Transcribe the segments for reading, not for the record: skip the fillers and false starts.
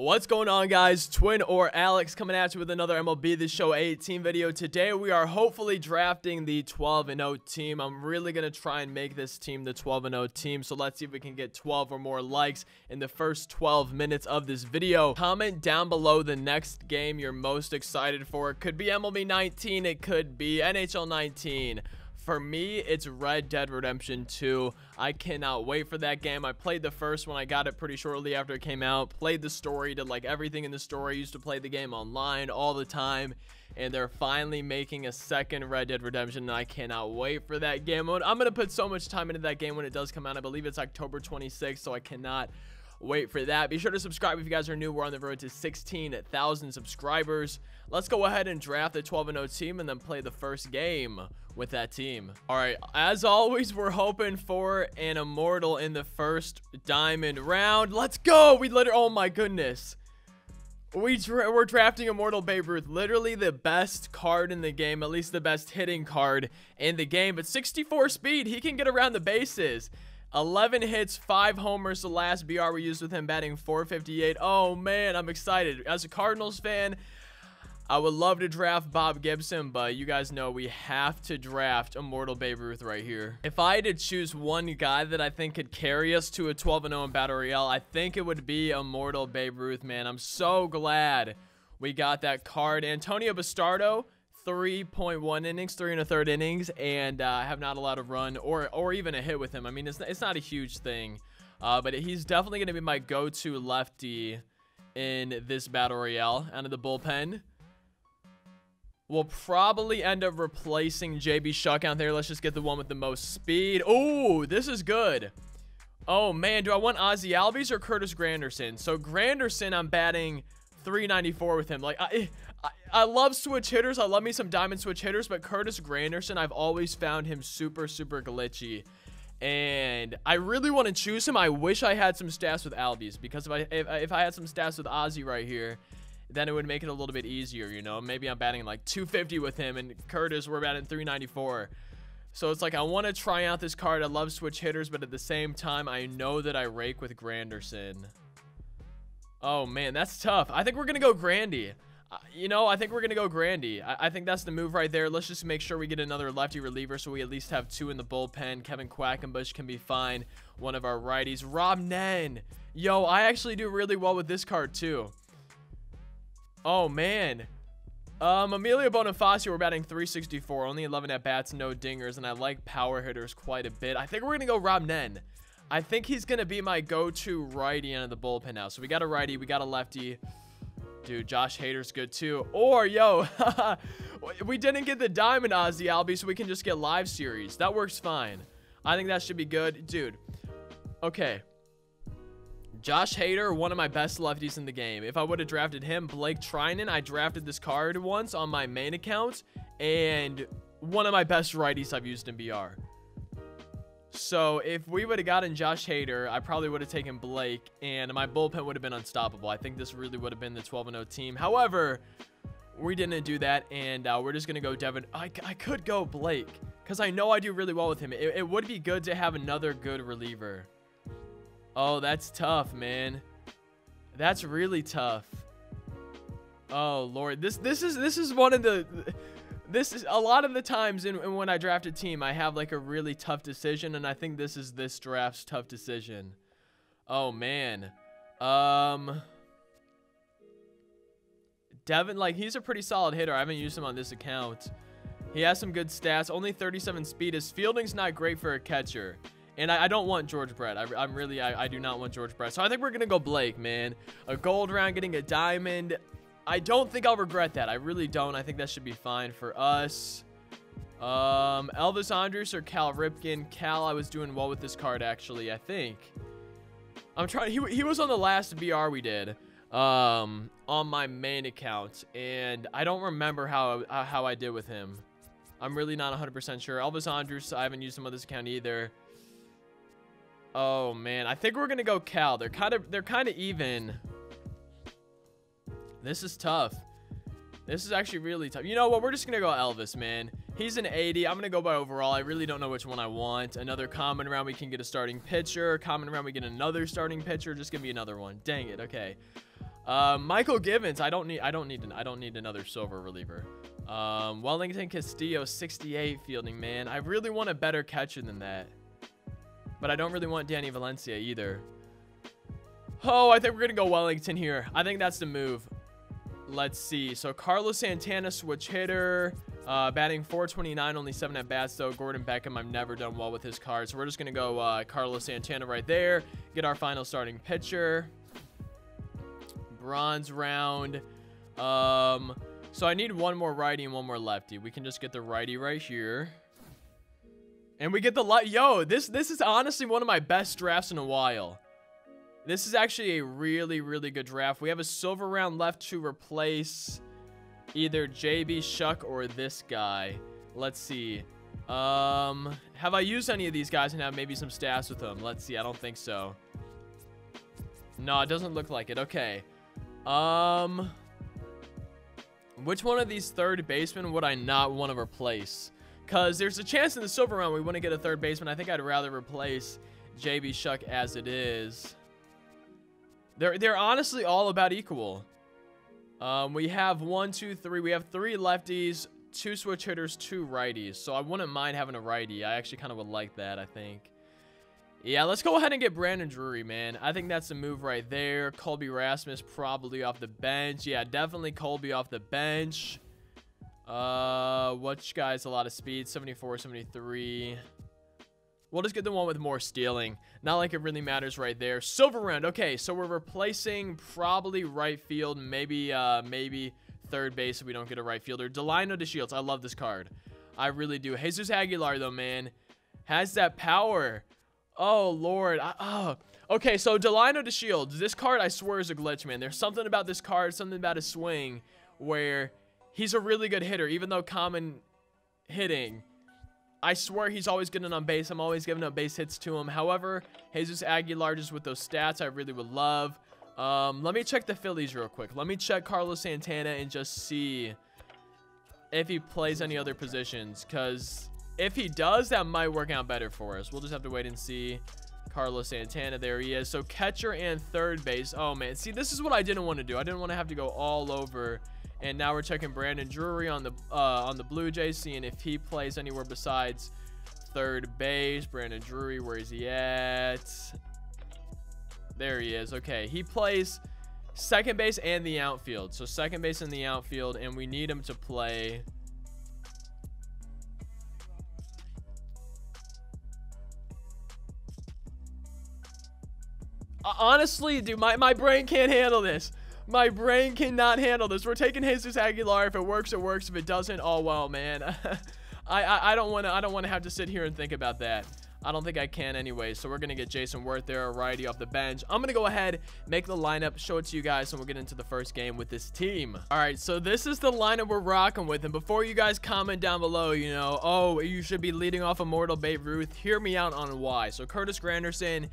What's going on, guys? Twin or Alex coming at you with another MLB The Show 18 video. Today we are hopefully drafting the 12-0 team. I'm really going to try and make this team the 12-0 team. So let's see if we can get 12 or more likes in the first 12 minutes of this video. Comment down below the next game you're most excited for. It could be MLB 19. It could be NHL 19. For me, it's Red Dead Redemption 2. I cannot wait for that game. I played the first one. I got it pretty shortly after it came out. Played the story, did like everything in the story. Used to play the game online all the time. And they're finally making a second Red Dead Redemption. And I cannot wait for that game. I'm going to put so much time into that game when it does come out. I believe it's October 26th. So I cannot wait for that. Be sure to subscribe if you guys are new. We're on the road to 16,000 subscribers. Let's go ahead and draft the 12-0 team and then play the first game with that team. All right, as always, we're hoping for an immortal in the first diamond round. Let's go. Oh my goodness, we're drafting immortal Babe Ruth, literally the best card in the game, at least the best hitting card in the game. But 64 speed, he can get around the bases. 11 hits, 5 homers, the last BR we used with him, batting .458. Oh man, I'm excited. As a Cardinals fan, I would love to draft Bob Gibson, but you guys know we have to draft immortal Babe Ruth right here. If I had to choose one guy that I think could carry us to a 12-0 in Battle Royale, I think it would be immortal Babe Ruth, man. I'm so glad we got that card. Antonio Bastardo, 3.1 innings, 3 1/3 innings, and I have not allowed a run or even a hit with him. I mean, it's not a huge thing, but he's definitely going to be my go-to lefty in this Battle Royale out of the bullpen. We'll probably end up replacing JB Shuck out there. Let's just get the one with the most speed. Oh, this is good. Oh, man. Do I want Ozzie Albies or Curtis Granderson? So, Granderson, I'm batting .394 with him. Like, I love switch hitters. I love me some diamond switch hitters. But Curtis Granderson, I've always found him super, super glitchy. And I really want to choose him. I wish I had some stats with Albies. Because if I had some stats with Ozzie right here, then it would make it a little bit easier, you know. Maybe I'm batting like 250 with him, and Curtis, we're batting .394. So it's like I want to try out this card. I love switch hitters, but at the same time, I know that I rake with Granderson. Oh, man, that's tough. I think we're going to go Grandy. You know, I think we're going to go Grandy. I think that's the move right there. Let's just make sure we get another lefty reliever so we at least have 2 in the bullpen. Kevin Quackenbush can be fine. One of our righties. Rob Nen. Yo, I actually do really well with this card, too. Oh, man. Emilio Bonifacio, we're batting .364. Only 11 at-bats, no dingers, and I like power hitters quite a bit. I think we're going to go Rob Nen. I think he's going to be my go-to righty out of the bullpen now. So we got a righty, we got a lefty. Dude, Josh Hader's good too. Or, yo, we didn't get the diamond Ozzie Albies, so we can just get live series. That works fine. I think that should be good. Dude, okay. Josh Hader, one of my best lefties in the game. If I would have drafted him, Blake Trinan, I drafted this card once on my main account, and one of my best righties I've used in BR. So if we would have gotten Josh Hader, I probably would have taken Blake, and my bullpen would have been unstoppable. I think this really would have been the 12-0 team. However, we didn't do that, and we're just going to go Devin. I could go Blake, because I know I do really well with him. It would be good to have another good reliever. Oh, that's tough, man. That's really tough. Oh, Lord. This is one of the... This is a lot of the times when I draft a team, I have like a really tough decision, and I think this is this draft's tough decision. Oh, man. Devin, like, he's a pretty solid hitter. I haven't used him on this account. He has some good stats. Only 37 speed. His fielding's not great for a catcher. And I don't want George Brett. I do not want George Brett. So I think we're going to go Blake, man. A gold round, getting a diamond. I don't think I'll regret that. I really don't. I think that should be fine for us. Elvis Andrus or Cal Ripken. Cal, I was doing well with this card, actually, I think. I'm trying. He was on the last BR we did on my main account. And I don't remember how I did with him. I'm really not 100% sure. Elvis Andrus, I haven't used him on this account either. Oh, man. I think we're going to go Cal. They're kind of even. This is tough. This is actually really tough. You know what? We're just going to go Elvis, man. He's an 80. I'm going to go by overall. I really don't know which one I want. Another common round, we can get a starting pitcher. Common round, we get another starting pitcher. Just give me another one. Dang it. Okay. Michael Givens. I don't need another silver reliever. Wellington Castillo, 68 fielding, man. I really want a better catcher than that. But I don't really want Danny Valencia either. Oh, I think we're going to go Wellington here. I think that's the move. Let's see. So Carlos Santana, switch hitter. Batting 429, only 7 at bats though. Gordon Beckham, I've never done well with his cards. So we're just going to go Carlos Santana right there. Get our final starting pitcher. Bronze round. So I need one more righty and one more lefty. We can just get the righty right here. And we get the yo, this is honestly one of my best drafts in a while. This is actually a really, really good draft. We have a silver round left to replace either JB Shuck or this guy. Let's see. Have I used any of these guys and have maybe some stats with them? Let's see. I don't think so. No, it doesn't look like it. Okay. Which one of these third basemen would I not want to replace? Because there's a chance in the silver round we want to get a third baseman. I think I'd rather replace JB Shuck as it is. They're honestly all about equal. We have 1, 2, 3. We have 3 lefties, 2 switch hitters, 2 righties. So I wouldn't mind having a righty. I actually kind of would like that, I think. Yeah, let's go ahead and get Brandon Drury, man. I think that's the move right there. Colby Rasmus probably off the bench. Yeah, definitely Colby off the bench. Which guy's a lot of speed? 74, 73. We'll just get the one with more stealing. Not like it really matters right there. Silver round. Okay, so we're replacing probably right field. Maybe third base if we don't get a right fielder. Delino DeShields. I love this card. I really do. Jesus Aguilar, though, man, has that power. Oh, Lord. Okay, so Delino DeShields. This card, I swear, is a glitch, man. There's something about this card, something about his swing, where he's a really good hitter, even though common hitting. I swear he's always getting on base. I'm always giving up base hits to him. However, Jesus Aguilar, just with those stats, I really would love. Let me check the Phillies real quick. Let me check Carlos Santana and just see if he plays any other positions, because if he does, that might work out better for us. We'll just have to wait and see. Carlos Santana, there he is. So catcher and third base. Oh, man. See, this is what I didn't want to do. I didn't want to have to go all over. And now we're checking Brandon Drury on the Blue Jays, seeing if he plays anywhere besides third base. Brandon Drury, where is he at? There he is. Okay, he plays second base and the outfield. So second base and the outfield, and we need him to play. Honestly, dude, my brain can't handle this. My brain cannot handle this. We're taking Jesus Aguilar. If it works, it works. If it doesn't, oh well, man. I don't want to have to sit here and think about that. I don't think I can anyway. So we're gonna get Jason Worth there, a righty off the bench. I'm gonna go ahead, make the lineup, show it to you guys, and we'll get into the first game with this team. All right, so this is the lineup we're rocking with. And before you guys comment down below, you know, oh, you should be leading off Immortal Babe Ruth, hear me out on why. So Curtis Granderson.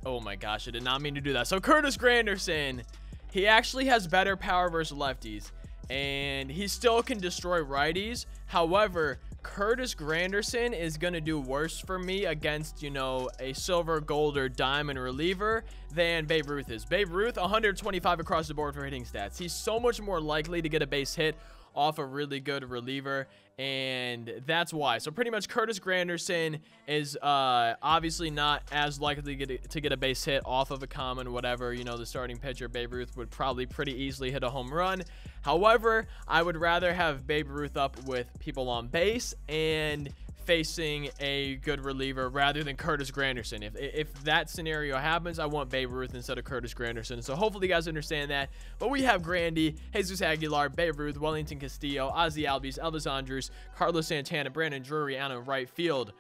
Oh my gosh, I did not mean to do that. So Curtis Granderson, he actually has better power versus lefties, and he still can destroy righties. However, Curtis Granderson is going to do worse for me against, you know, a silver, gold, or diamond reliever than Babe Ruth is. Babe Ruth, 125 across the board for hitting stats. He's so much more likely to get a base hit off a really good reliever, and that's why. So pretty much Curtis Granderson is obviously not as likely to get a base hit off of a common whatever. You know, the starting pitcher Babe Ruth would probably pretty easily hit a home run. However, I would rather have Babe Ruth up with people on base and facing a good reliever rather than Curtis Granderson. If that scenario happens, I want Babe Ruth instead of Curtis Granderson. So hopefully you guys understand that. But we have Grandy, Jesus Aguilar, Babe Ruth, Wellington Castillo, Ozzy Albies, Elvis Andrus, Carlos Santana, Brandon Drury on a right field.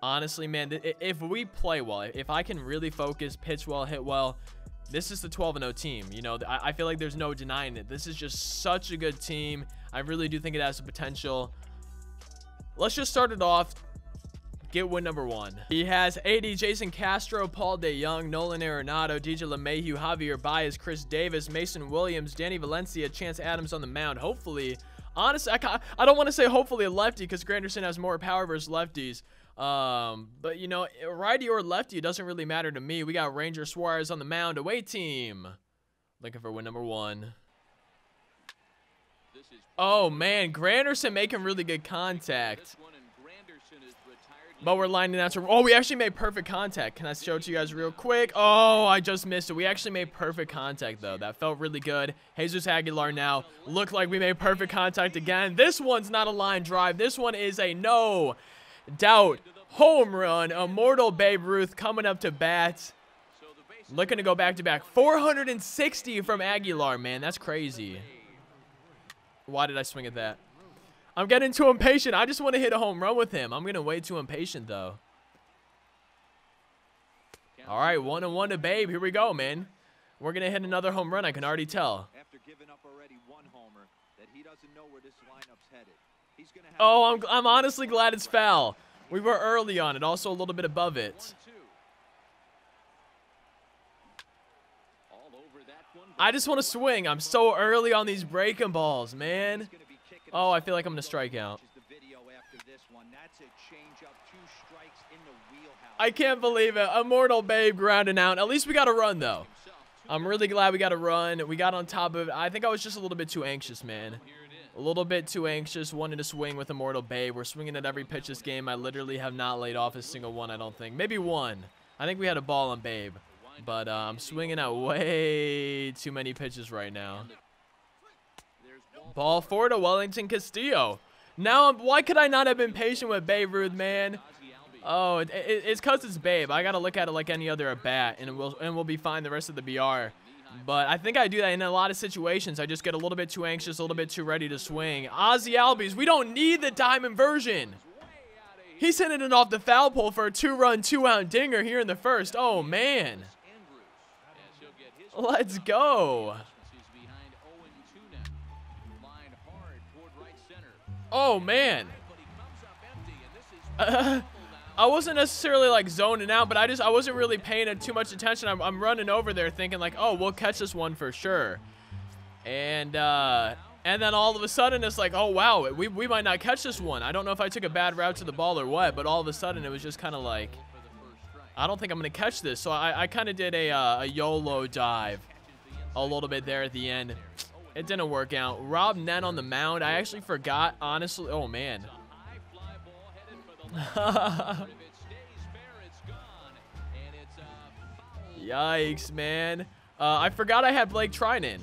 Honestly, man, if we play well, if I can really focus, pitch well, hit well, this is the 12-0 team. You know, I feel like there's no denying it. This is just such a good team. I really do think it has the potential. Let's just start it off. Get win number 1. He has 80, Jason Castro, Paul DeYoung, Nolan Arenado, DJ LeMahieu, Javier Baez, Chris Davis, Mason Williams, Danny Valencia, Chance Adams on the mound. Hopefully, honestly, I don't want to say hopefully a lefty because Granderson has more power versus lefties. But, you know, righty or lefty, it doesn't really matter to me. We got Ranger Suarez on the mound, away team. Looking for win number 1. Oh, man. Granderson making really good contact. But we're lining out to... Oh, we actually made perfect contact. Can I show it to you guys real quick? Oh, I just missed it. We actually made perfect contact, though. That felt really good. Jesus Aguilar now. Looked like we made perfect contact again. This one's not a line drive. This one is a no doubt home run. Immortal Babe Ruth coming up to bat. Looking to go back-to-back. 460 from Aguilar, man. That's crazy. Why did I swing at that? I'm getting too impatient. I just want to hit a home run with him. I'm getting way too impatient, though. All right, 1-1 to Babe. Here we go, man. We're going to hit another home run. I can already tell. After giving up already 1 homer, that he doesn't know where this lineup's headed. He's gonna have oh, I'm honestly glad it's foul. We were early on it, also a little bit above it. I just want to swing. I'm so early on these breaking balls, man. Oh, I feel like I'm going to strike out. I can't believe it. Immortal Babe grounding out. At least we got a run, though. I'm really glad we got a run. We got on top of it. I think I was just a little bit too anxious, man. A little bit too anxious. Wanted to swing with Immortal Babe. We're swinging at every pitch this game. I literally have not laid off a single one, I don't think. Maybe one. I think we had a ball on Babe. But I'm swinging at way too many pitches right now. Ball 4 to Wellington Castillo. Now, why could I not have been patient with Babe Ruth, man? Oh, it's because it's Babe. I got to look at it like any other at bat, and we'll be fine the rest of the BR. But I think I do that in a lot of situations. I just get a little bit too anxious, a little bit too ready to swing. Ozzy Albies, we don't need the diamond version. He's hitting it off the foul pole for a 2-run, 2-out dinger here in the first. Oh, man. Let's go. Oh, man. I wasn't necessarily like zoning out, but I wasn't really paying too much attention. I'm running over there thinking like, oh, we'll catch this one for sure. And then all of a sudden it's like, oh, wow, we might not catch this one. I don't know if I took a bad route to the ball or what, but all of a sudden it was just kind of like, I don't think I'm going to catch this. So I kind of did a YOLO dive a little bit there at the end. It didn't work out. Rob Nen on the mound. I actually forgot, honestly. Oh, man. Yikes, man. I forgot I had Blake Trinan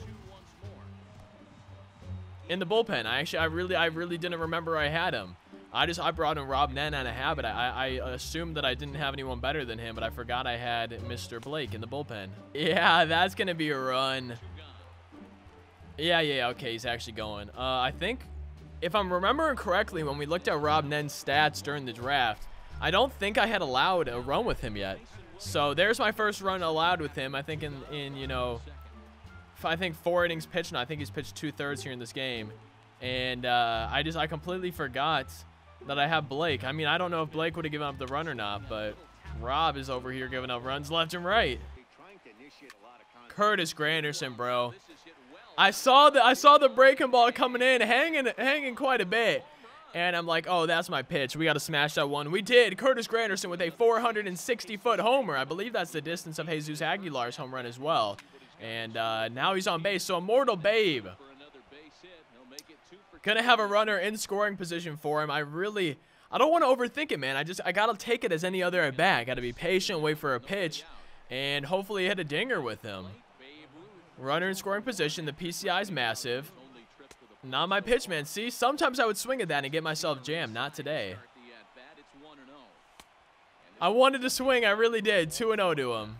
in the bullpen. I really didn't remember I had him. I brought in Rob Nen out of habit. I assumed that I didn't have anyone better than him, but I forgot I had Mr. Blake in the bullpen. Yeah, that's gonna be a run. Yeah, okay, he's actually going. I think, if I'm remembering correctly, when we looked at Rob Nen's stats during the draft, I don't think I had allowed a run with him yet. So there's my first run allowed with him. I think in you know, I think 4 innings pitched, and I think he's pitched 2/3 here in this game. And I completely forgot that I have Blake. I mean, I don't know if Blake would have given up the run or not, but Rob is over here giving up runs left and right. Curtis Granderson, bro. I saw the breaking ball coming in, hanging quite a bit. And I'm like, oh, that's my pitch. We got to smash that one. We did. Curtis Granderson with a 460-foot homer. I believe that's the distance of Jesus Aguilar's home run as well. And now he's on base. So Immortal Babe gonna have a runner in scoring position for him. I don't want to overthink it, man. I gotta take it as any other at bat. Gotta be patient, wait for a pitch, and hopefully hit a dinger with him. Runner in scoring position. The PCI is massive. Not my pitch, man. See, sometimes I would swing at that and get myself jammed. Not today. I wanted to swing. I really did. 2-0 to him.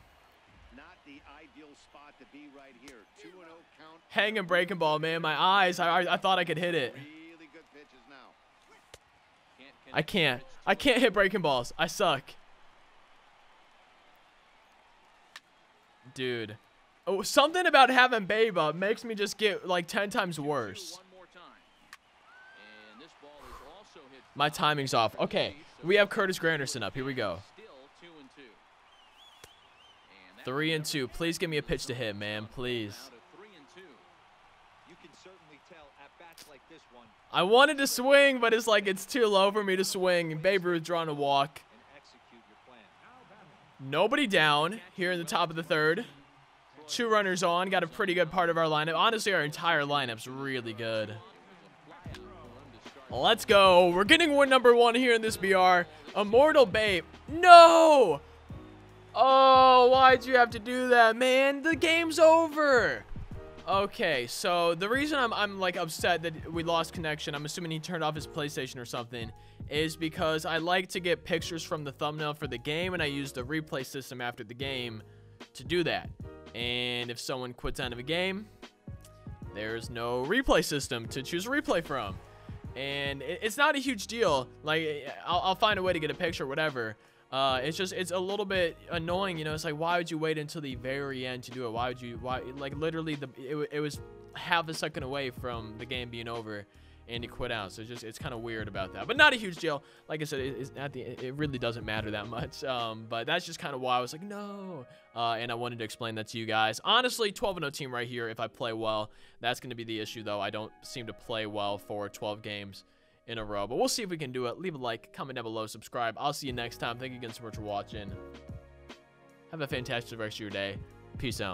Hanging breaking ball, man. My eyes, I thought I could hit it. I can't hit breaking balls. I suck. Dude. Oh, something about having Babe up makes me just get like 10 times worse. My timing's off. Okay, we have Curtis Granderson up. Here we go. 3-2. Please give me a pitch to hit, man. Please. I wanted to swing, but it's like it's too low for me to swing. Babe Ruth drawing a walk. Nobody down here in the top of the third. 2 runners on. Got a pretty good part of our lineup. Honestly, our entire lineup's really good. Let's go. We're getting win number 1 here in this BR. Immortal Babe. No! Oh, why'd you have to do that, man? The game's over. Okay, so the reason I'm like upset that we lost connection, I'm assuming he turned off his PlayStation or something, is because I like to get pictures from the thumbnail for the game, and I use the replay system after the game to do that. And if someone quits out of a game, there's no replay system to choose a replay from. And it's not a huge deal. Like, I'll find a way to get a picture or whatever. It's a little bit annoying, you know. It's like, why would you wait until the very end to do it? Why, like, literally, it was half a second away from the game being over, and he quit out. So it's kind of weird about that, but not a huge deal. Like I said, it really doesn't matter that much. But that's just kind of why I was like, no. And I wanted to explain that to you guys. Honestly, 12-0 team right here. If I play well, that's going to be the issue, though. I don't seem to play well for 12 games in a row, but we'll see if we can do it. Leave a like, comment down below, subscribe. I'll see you next time. Thank you again so much for watching. Have a fantastic rest of your day. Peace out.